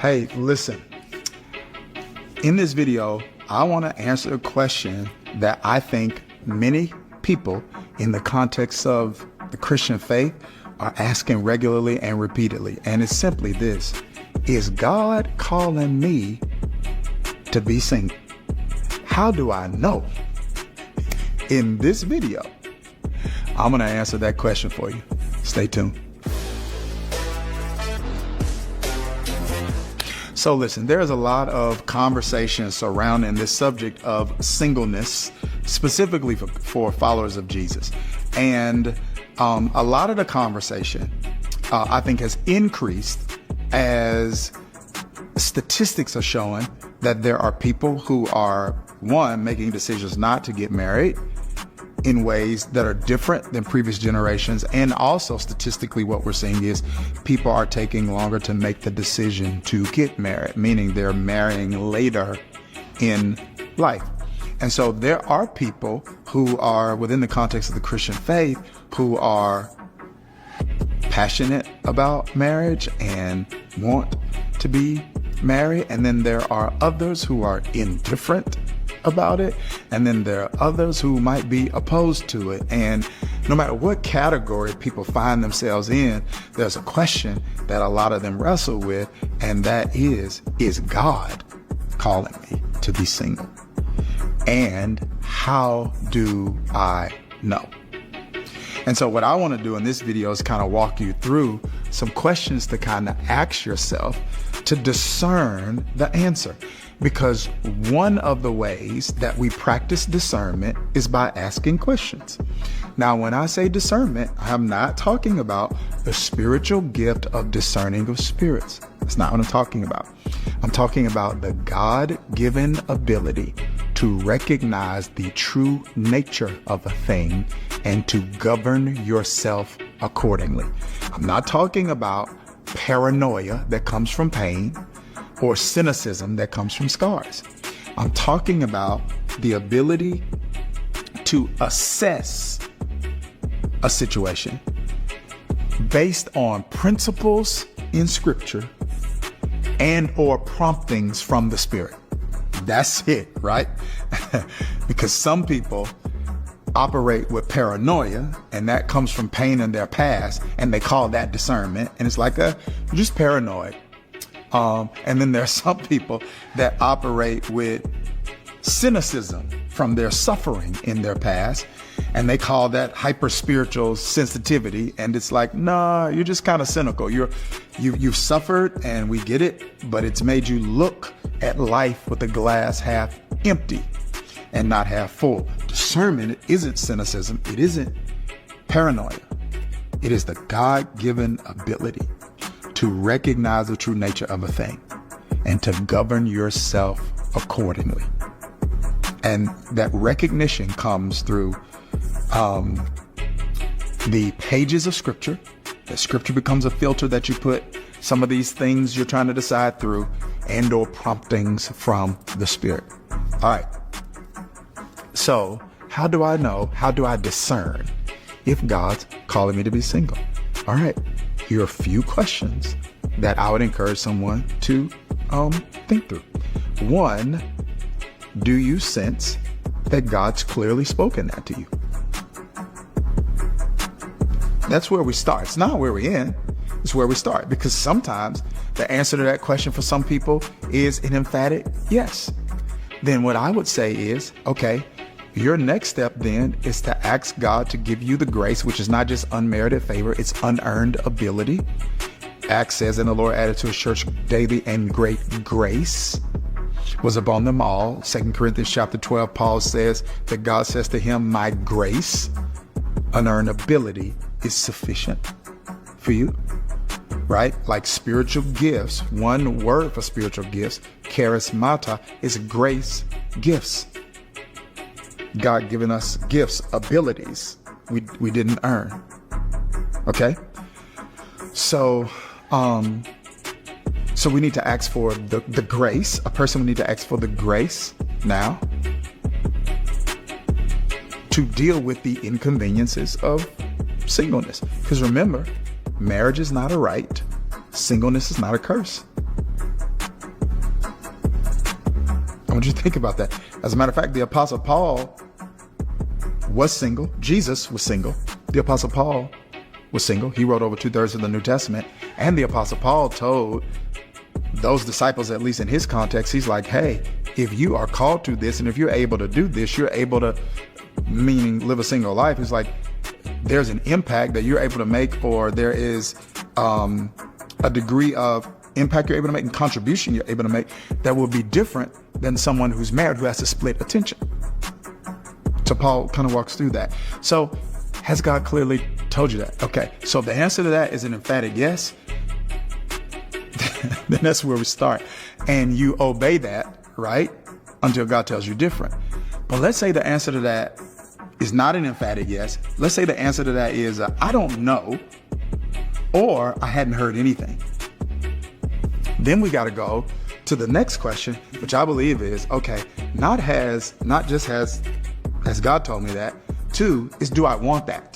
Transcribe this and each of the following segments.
Hey, listen, in this video, I want to answer a question that I think many people in the context of the Christian faith are asking regularly and repeatedly. And it's simply this: is God calling me to be single? How do I know? In this video, I'm going to answer that question for you. Stay tuned. So listen, there's a lot of conversation surrounding this subject of singleness, specifically for followers of Jesus. And a lot of the conversation, I think, has increased as statistics are showing that there are people who are, one, making decisions not to get married in ways that are different than previous generations. And also statistically, what we're seeing is people are taking longer to make the decision to get married, meaning they're marrying later in life. And so there are people who are within the context of the Christian faith who are passionate about marriage and want to be married. And then there are others who are indifferent about it. And then there are others who might be opposed to it. And no matter what category people find themselves in, there's a question that a lot of them wrestle with, and that is God calling me to be single? And how do I know? And so what I want to do in this video is kind of walk you through some questions to kind of ask yourself to discern the answer. Because one of the ways that we practice discernment is by asking questions. Now, when I say discernment, I'm not talking about the spiritual gift of discerning of spirits. That's not what I'm talking about. I'm talking about the God-given ability to recognize the true nature of a thing and to govern yourself accordingly. I'm not talking about paranoia that comes from pain or cynicism that comes from scars. I'm talking about the ability to assess a situation based on principles in Scripture and or promptings from the Spirit. That's it, right? Because some people operate with paranoia, and that comes from pain in their past, and they call that discernment, and it's like you're just paranoid. And then there are some people that operate with cynicism from their suffering in their past, and they call that hyper spiritual sensitivity. And it's like, nah, you're just kind of cynical. You've suffered, and we get it, but it's made you look at life with the glass half empty and not half full. Discernment isn't cynicism. It isn't paranoia. It is the God-given ability to recognize the true nature of a thing and to govern yourself accordingly. And that recognition comes through the pages of Scripture. The Scripture becomes a filter that you put some of these things you're trying to decide through, and or promptings from the Spirit. All right. So how do I know? How do I discern if God's calling me to be single? All right. Here are a few questions that I would encourage someone to think through. One, do you sense that God's clearly spoken that to you? That's where we start. It's not where we end. It's where we start, because sometimes the answer to that question for some people is an emphatic yes. Then what I would say is, okay, your next step then is to ask God to give you the grace, which is not just unmerited favor, it's unearned ability. Acts says, and the Lord added to his church daily and great grace was upon them all. 2 Corinthians chapter 12, Paul says that God says to him, my grace, unearned ability, is sufficient for you, right? Like spiritual gifts, one word for spiritual gifts, charismata, is grace gifts. God given us gifts, abilities we didn't earn. Okay? So we need to ask for the grace. A person would need to ask for the grace now to deal with the inconveniences of singleness. Because remember, marriage is not a right. Singleness is not a curse. want you to think about that. As a matter of fact, the Apostle Paul was single. Jesus was single. The Apostle Paul was single. He wrote over 2/3 of the New Testament. And the Apostle Paul told those disciples, at least in his context, he's like, hey, if you are called to this and if you're able to do this, you're able to, meaning live a single life. He's like, there's an impact that you're able to make, or there is a degree of impact you're able to make and contribution you're able to make that will be different than someone who's married who has to split attention. So Paul kind of walks through that. So has God clearly told you that? Okay, so if the answer to that is an emphatic yes, then that's where we start. And you obey that, right? Until God tells you different. But let's say the answer to that is not an emphatic yes. Let's say the answer to that is I don't know, or I hadn't heard anything. Then we got to go to the next question, which I believe is, okay, not just has God told me that. 2 is, do I want that?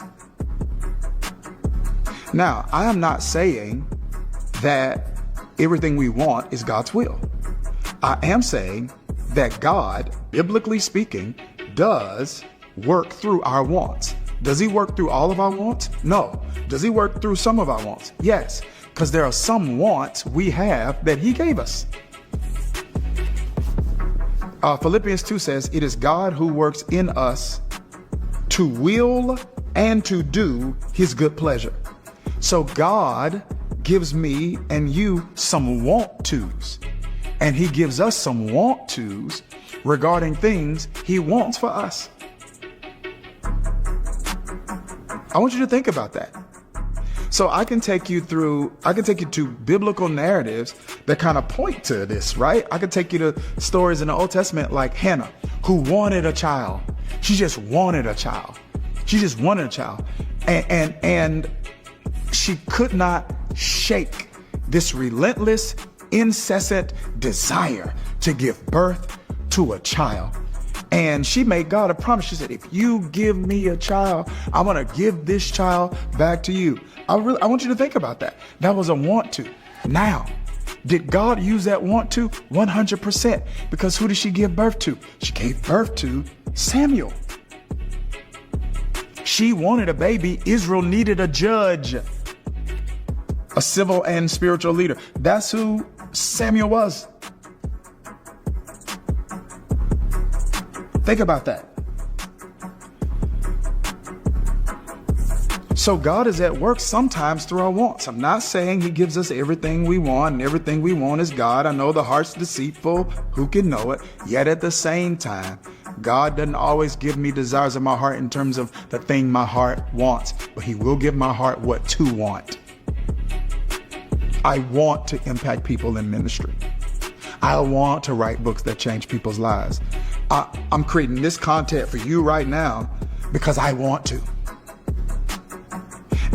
Now, I am not saying that everything we want is God's will. I am saying that God, biblically speaking, does work through our wants. Does he work through all of our wants? No. Does he work through some of our wants? Yes, because there are some wants we have that he gave us. Philippians 2 says, it is God who works in us to will and to do his good pleasure. So God gives me and you some want tos, and he gives us some want tos regarding things he wants for us. I want you to think about that. So I can take you to biblical narratives that kind of point to this, right? I could take you to stories in the Old Testament like Hannah, who wanted a child. She just wanted a child. And she could not shake this relentless, incessant desire to give birth to a child. And she made God a promise. She said, if you give me a child, I'm going to give this child back to you. I want you to think about that. That was a want to. Now, did God use that want to? 100%. Because who did she give birth to? She gave birth to Samuel. She wanted a baby. Israel needed a judge, a civil and spiritual leader. That's who Samuel was. Think about that. So God is at work sometimes through our wants. I'm not saying he gives us everything we want and everything we want is God. I know the heart's deceitful. Who can know it? Yet at the same time, God doesn't always give me desires of my heart in terms of the thing my heart wants, but he will give my heart what to want. I want to impact people in ministry. I want to write books that change people's lives. I'm creating this content for you right now because I want to.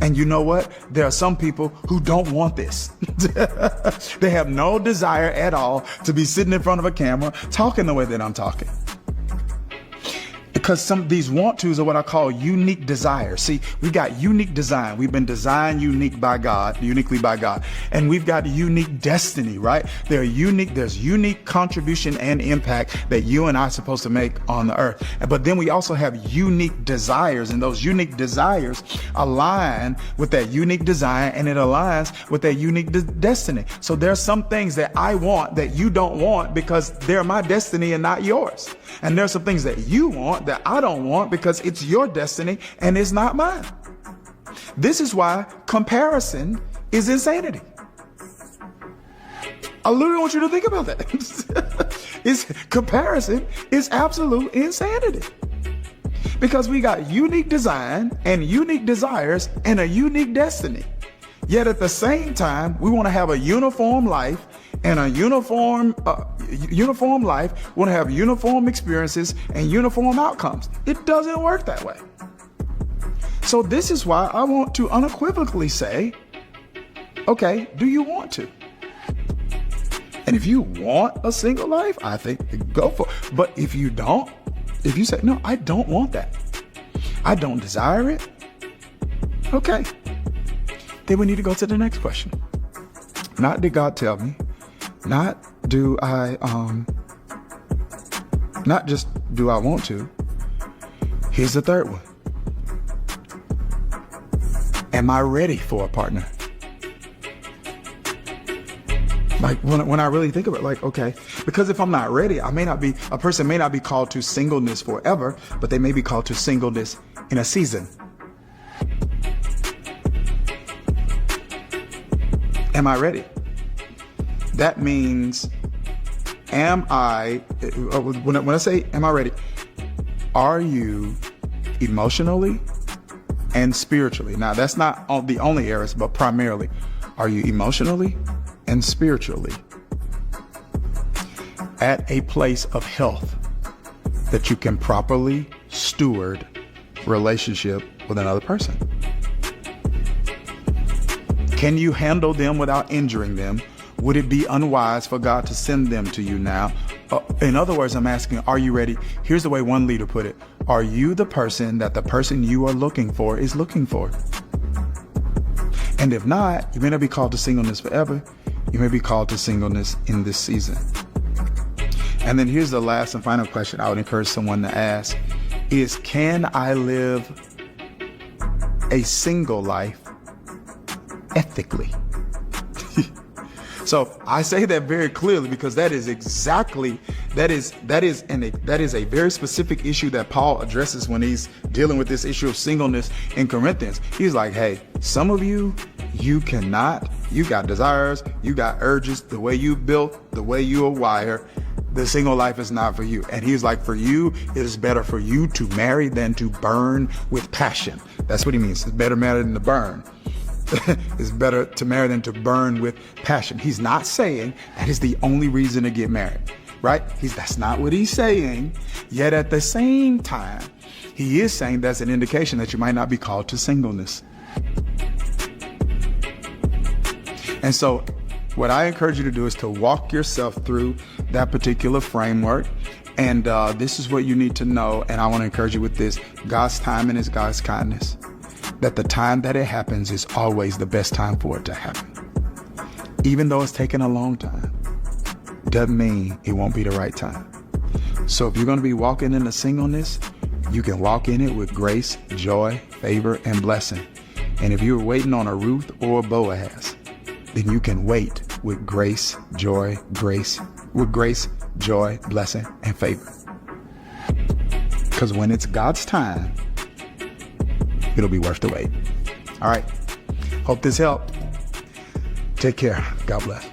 And you know what? There are some people who don't want this. They have no desire at all to be sitting in front of a camera talking the way that I'm talking. Because some of these want tos are what I call unique desires. See, we got unique design. We've been designed uniquely by God. And we've got unique destiny, right? There's unique contribution and impact that you and I are supposed to make on the earth. But then we also have unique desires, and those unique desires align with that unique design, and it aligns with that unique destiny. So there are some things that I want that you don't want because they're my destiny and not yours. And there's some things that you want that I don't want because it's your destiny and it's not mine. This is why comparison is insanity. I literally want you to think about that. Comparison is absolute insanity. Because we got unique design and unique desires and a unique destiny. Yet at the same time, we want to have a uniform life and a uniform life. We want to have uniform experiences and uniform outcomes. It doesn't work that way. So this is why I want to unequivocally say, okay, do you want to? And if you want a single life, I think go for it. But if you don't, if you say, no, I don't want that, I don't desire it, okay, then we need to go to the next question. Not did God tell me, not do I Not just do I want to. Here's the third one. Am I ready for a partner? Like when I really think of it, like, okay, because if I'm not ready, a person may not be called to singleness forever, but they may be called to singleness in a season. Am I ready? That means, when I say, am I ready? Are you emotionally and spiritually? Now, that's not the only areas, but primarily, are you emotionally and spiritually at a place of health that you can properly steward relationship with another person? Can you handle them without injuring them? Would it be unwise for God to send them to you now? In other words, I'm asking, are you ready? Here's the way one leader put it. Are you the person that the person you are looking for is looking for? And if not, you may not be called to singleness forever. You may be called to singleness in this season. And then here's the last and final question I would encourage someone to ask is, can I live a single life ethically? So I say that very clearly because that is a very specific issue that Paul addresses when he's dealing with this issue of singleness in Corinthians. He's like, hey, some of you cannot, you got desires, you got urges, the way you built, the way you are wired, the single life is not for you. And he's like, for you, it is better for you to marry than to burn with passion. That's what he means. It's better married than to burn. It's better to marry than to burn with passion. He's not saying that is the only reason to get married, right? That's not what he's saying. Yet at the same time, he is saying that's an indication that you might not be called to singleness. And so what I encourage you to do is to walk yourself through that particular framework. And this is what you need to know. And I want to encourage you with this. God's timing is God's kindness. That the time that it happens is always the best time for it to happen. Even though it's taken a long time, doesn't mean it won't be the right time. So if you're going to be walking into singleness, you can walk in it with grace, joy, favor, and blessing. And if you're waiting on a Ruth or a Boaz, then you can wait with grace, joy, blessing, and favor. Because when it's God's time, it'll be worth the wait. All right. Hope this helped. Take care. God bless.